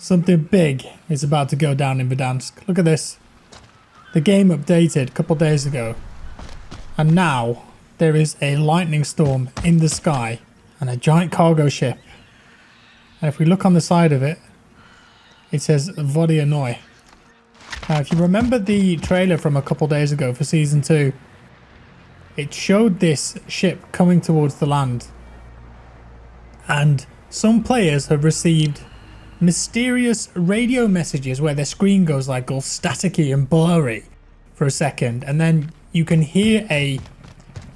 Something big is about to go down in Verdansk. Look at this. The game updated a couple days ago. And now there is a lightning storm in the sky and a giant cargo ship. And if we look on the side of it, it says Vodianoi. Now, if you remember the trailer from a couple days ago for Season 2, it showed this ship coming towards the land. And some players have received mysterious radio messages where their screen goes like all staticky and blurry for a second. And then you can hear a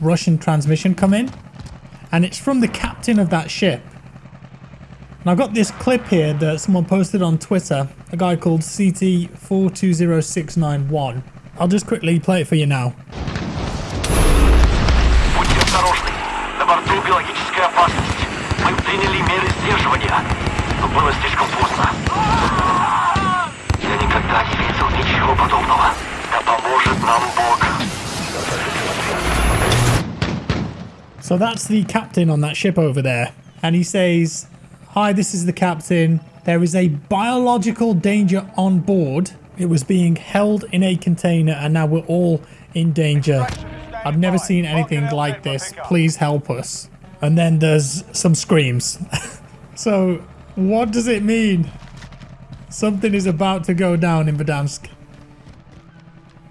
Russian transmission come in. And it's from the captain of that ship. And I've got this clip here that someone posted on Twitter, a guy called CT420691. I'll just quickly play it for you now. Будьте осторожны. На борту биологическая опасность. Мы приняли меры сдерживания, но было слишком поздно. Я никогда не видел ничего подобного. Да поможет нам Бог. So that's the captain on that ship over there. And he says, "Hi, this is the captain. There is a biological danger on board. It was being held in a container and now we're all in danger. I've never seen anything like this. Please help us." And then there's some screams. So what does it mean? Something is about to go down in Verdansk.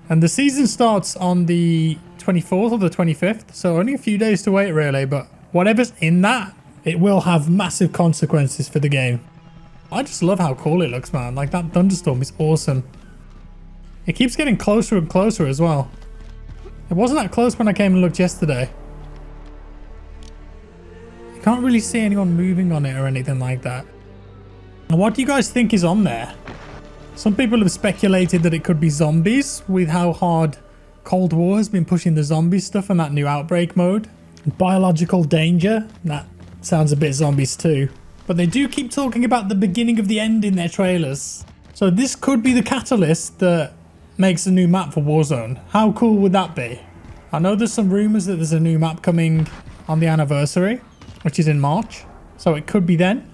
And the season starts on the 24th or the 25th. So only a few days to wait really. But whatever's in that, it will have massive consequences for the game. I just love how cool it looks, man. Like, that thunderstorm is awesome. It keeps getting closer and closer as well. It wasn't that close when I came and looked yesterday. You can't really see anyone moving on it or anything like that. And what do you guys think is on there? Some people have speculated that it could be zombies with how hard Cold War has been pushing the zombie stuff and that new outbreak mode. Biological danger, that sounds a bit zombies too. But they do keep talking about the beginning of the end in their trailers. So this could be the catalyst that makes a new map for Warzone. How cool would that be? I know there's some rumors that there's a new map coming on the anniversary, which is in March. So it could be then.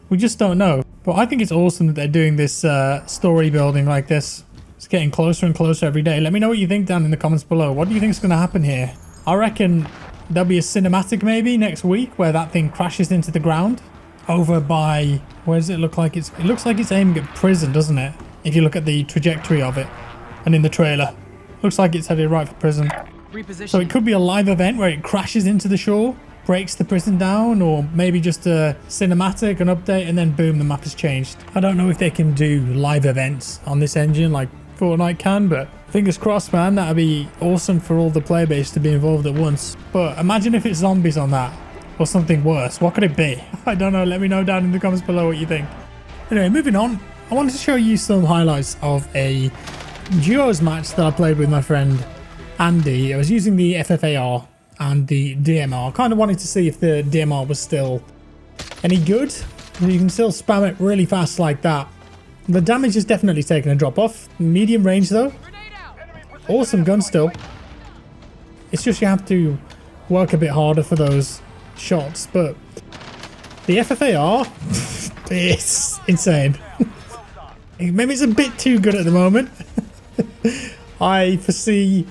We just don't know. But I think it's awesome that they're doing this story building like this. It's getting closer and closer every day. Let me know what you think down in the comments below. What do you think is going to happen here? I reckon there'll be a cinematic maybe next week where that thing crashes into the ground over by, where does it look like it looks like it's aiming at prison, doesn't it? If you look at the trajectory of it and in the trailer, looks like it's headed right for prison. So it could be a live event where it crashes into the shore, breaks the prison down, or maybe just a cinematic, an update, and then boom, the map has changed. I don't know if they can do live events on this engine like Fortnite can, but fingers crossed, man. That'd be awesome for all the player base to be involved at once. But imagine if it's zombies on that, or something worse. What could it be? I don't know. Let me know down in the comments below what you think. Anyway, moving on. I wanted to show you some highlights of a duos match that I played with my friend Andy. I was using the FFAR and the DMR. Kind of wanted to see if the DMR was still any good. You can still spam it really fast like that. The damage has definitely taken a drop off. Medium range though. Awesome gun still. It's just you have to work a bit harder for those shots, but the FFAR is insane. Maybe it's a bit too good at the moment. I foresee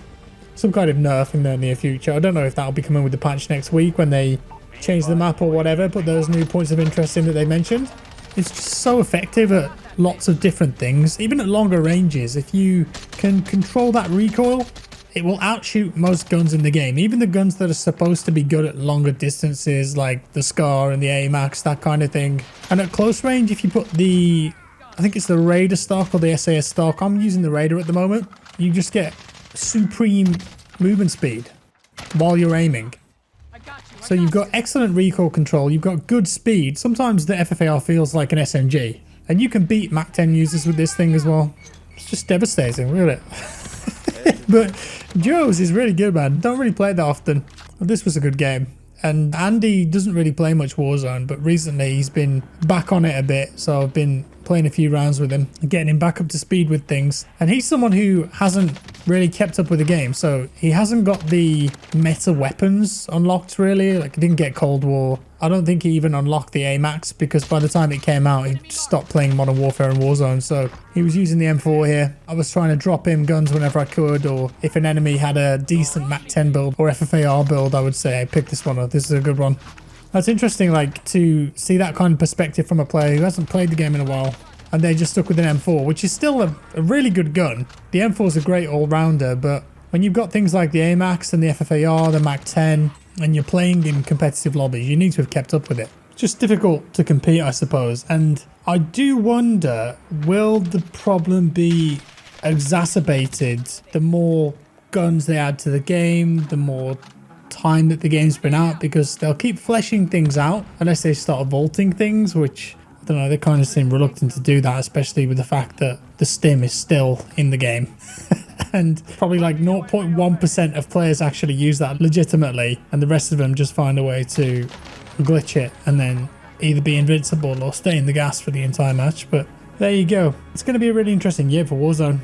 some kind of nerf in the near future. I don't know if that'll be coming with the patch next week when they change the map or whatever, put those new points of interest in that they mentioned. It's just so effective at lots of different things, even at longer ranges. If you can control that recoil, it will outshoot most guns in the game, even the guns that are supposed to be good at longer distances like the SCAR and the AMAX, that kind of thing. And at close range, if you put the, I think it's the Raider stock or the SAS stock, I'm using the Raider at the moment, you just get supreme movement speed while you're aiming. So you've got excellent recoil control, you've got good speed. Sometimes the FFAR feels like an SMG. And you can beat Mach 10 users with this thing as well. It's just devastating, really. But Joe's is really good, man. Don't really play it that often. But this was a good game. And Andy doesn't really play much Warzone, but recently he's been back on it a bit. So I've been playing a few rounds with him and getting him back up to speed with things. And he's someone who hasn't really kept up with the game. So he hasn't got the meta weapons unlocked really. Like he didn't get Cold War. I don't think he even unlocked the AMAX because by the time it came out, he stopped playing Modern Warfare and Warzone. So he was using the M4 here. I was trying to drop him guns whenever I could, or if an enemy had a decent MAC 10 build or FFAR build, I would say, hey, pick this one up. This is a good one. That's interesting, like, to see that kind of perspective from a player who hasn't played the game in a while. And they just stuck with an M4, which is still a really good gun. The M4 is a great all-rounder, but when you've got things like the AMAX and the FFAR, the MAC 10, and you're playing in competitive lobbies, you need to have kept up with it. It's just difficult to compete, I suppose. And I do wonder, will the problem be exacerbated the more guns they add to the game, the more time that the game's been out? Because they'll keep fleshing things out unless they start vaulting things, which, I don't know, they kind of seem reluctant to do that, especially with the fact that the stim is still in the game. And probably like 0.1% of players actually use that legitimately, and the rest of them just find a way to glitch it and then either be invincible or stay in the gas for the entire match. But there you go. It's going to be a really interesting year for Warzone,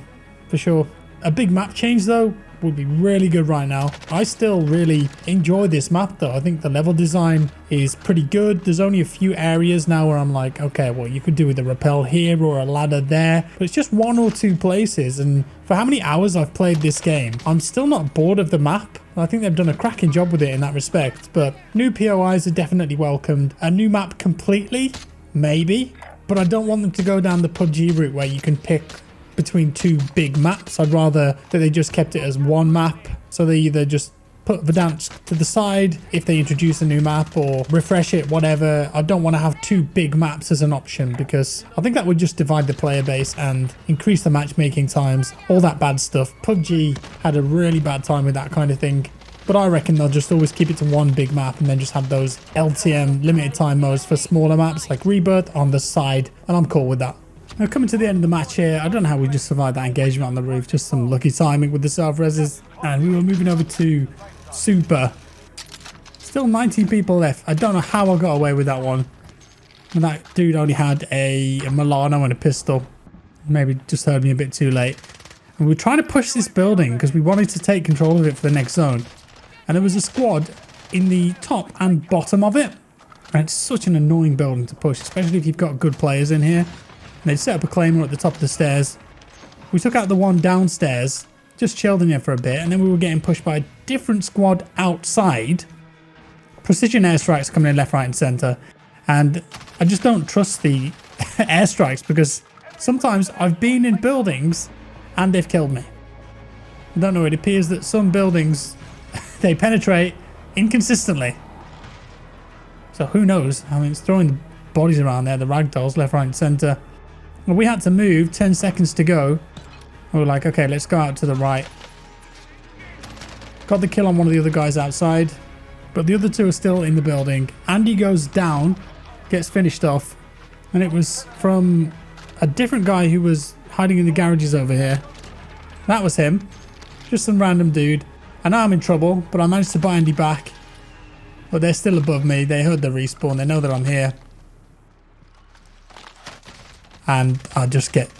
for sure. A big map change though would be really good right now. I still really enjoy this map though. I think the level design is pretty good. There's only a few areas now where I'm like, okay, well, you could do with a rappel here or a ladder there, but it's just one or two places. And for how many hours I've played this game, I'm still not bored of the map. I think they've done a cracking job with it in that respect, but new POIs are definitely welcomed. A new map completely, maybe, but I don't want them to go down the PUBG route where you can pick between two big maps. I'd rather that they just kept it as one map, so they either just put Verdansk to the side if they introduce a new map, or refresh it, whatever. I don't want to have two big maps as an option, because I think that would just divide the player base and increase the matchmaking times, all that bad stuff. PUBG had a really bad time with that kind of thing, but I reckon they'll just always keep it to one big map and then just have those LTM limited time modes for smaller maps like Rebirth on the side, and I'm cool with that. Now, coming to the end of the match here, I don't know how we just survived that engagement on the roof. Just some lucky timing with the self-reses. And we were moving over to Super. Still 19 people left. I don't know how I got away with that one. And that dude only had a Milano and a pistol. Maybe just heard me a bit too late. And we were trying to push this building because we wanted to take control of it for the next zone. And there was a squad in the top and bottom of it. And it's such an annoying building to push, especially if you've got good players in here. They set up a claymore at the top of the stairs. We took out the one downstairs, just chilled in here for a bit, and then we were getting pushed by a different squad outside. Precision airstrikes coming in left, right, and center. And I just don't trust the airstrikes, because sometimes I've been in buildings and they've killed me. I don't know, it appears that some buildings, they penetrate inconsistently. So who knows? I mean, it's throwing the bodies around there, the ragdolls left, right, and center. Well, we had to move, 10 seconds to go. We were like, okay, let's go out to the right. Got the kill on one of the other guys outside, but the other two are still in the building. Andy goes down, gets finished off, and it was from a different guy who was hiding in the garages over here. That was him. Just some random dude. And now I'm in trouble, but I managed to buy Andy back. But they're still above me. They heard the respawn. They know that I'm here. And I just get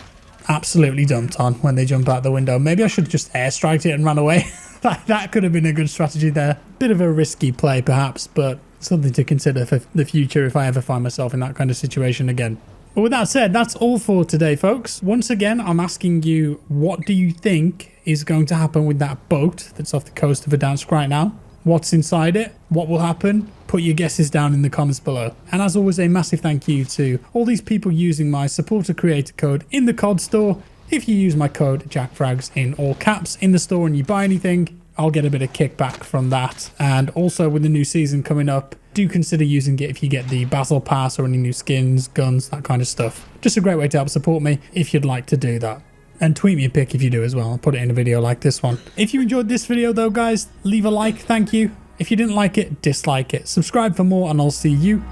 absolutely dumped on when they jump out the window. Maybe I should have just airstriked it and ran away. That could have been a good strategy there. Bit of a risky play perhaps, but something to consider for the future if I ever find myself in that kind of situation again. But with that said, that's all for today, folks. Once again, I'm asking you, what do you think is going to happen with that boat that's off the coast of Verdansk right now? What's inside it? What will happen? Put your guesses down in the comments below. And as always, a massive thank you to all these people using my supporter creator code in the COD store. If you use my code JackFrags in all caps in the store and you buy anything, I'll get a bit of kickback from that. And also with the new season coming up, do consider using it if you get the battle pass or any new skins, guns, that kind of stuff. Just a great way to help support me if you'd like to do that. And tweet me a pic if you do as well. I'll put it in a video like this one. If you enjoyed this video though, guys, leave a like, thank you. If you didn't like it, dislike it. Subscribe for more and I'll see you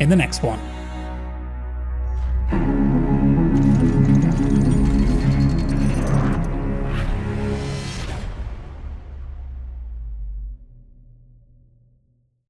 in the next one.